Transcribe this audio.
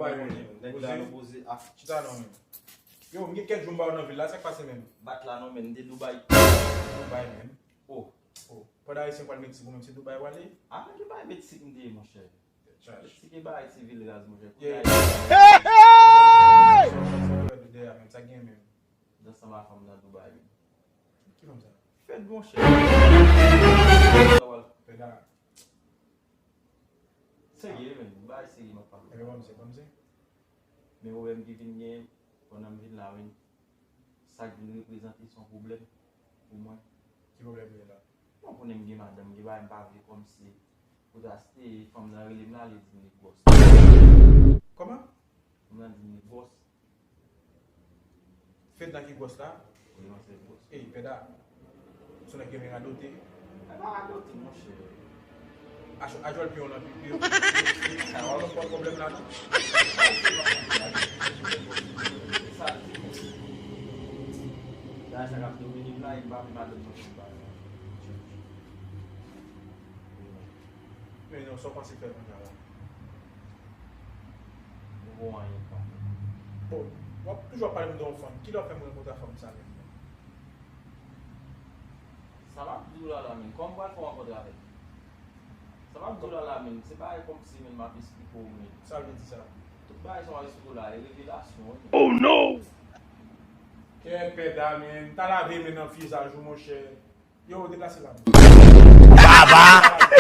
ba yon. Nèg la nou pose a Chita non men. Yo, mwen gen joun ba ou nan vil la, sak pase men. bat la non men de Dubai. Dubai men. Oh, Pada isen kwa Mexico men, se Dubai wale? ah men Dubai Mexique m'de mon cher. Charge. Mexique ba civil gaz mon cher. Yeah. Sa gen men. Dans sa ma femme dans Dubai. Ki fam sa? Faites bon cher. Peda. Sérieux men, ba sérieux ma femme. Ebe kom se? Mais ou même qui vient on a vinn là oui. Ça qui représenter son problème pour moi. Ki problem yon la? Non pour n'aime madame qui va pas vivre comme si pour acheter femme dans relève là les dîner boss. Comment? On a dîner boss. Fet nan ki gos la? Oui, on c'est boss. Hey, peda. Sou nan gen men adote? Ah, d'autres mon cher. Ajol pi yon la pi yon. Wala pou problem la nou? Ça. Là ça va devenir là il va madame mon cher. Men yon, so panse fè man jan la. Bon rien pas. Bon, wap toujwa pale mwen don fam. Ki lò fè mwen konta fam sa men? Ça va toujours là mais comme va faire encore avec. Ça va toujours là mais c'est pas comme si même m'a expliqué pour moi. Sa vle di sa? Tout ba ils sont à là révélation. Oh no! Ke peda men, ta la ve men nan fiz a jou mon chè. Yo, deplase la men. Baba!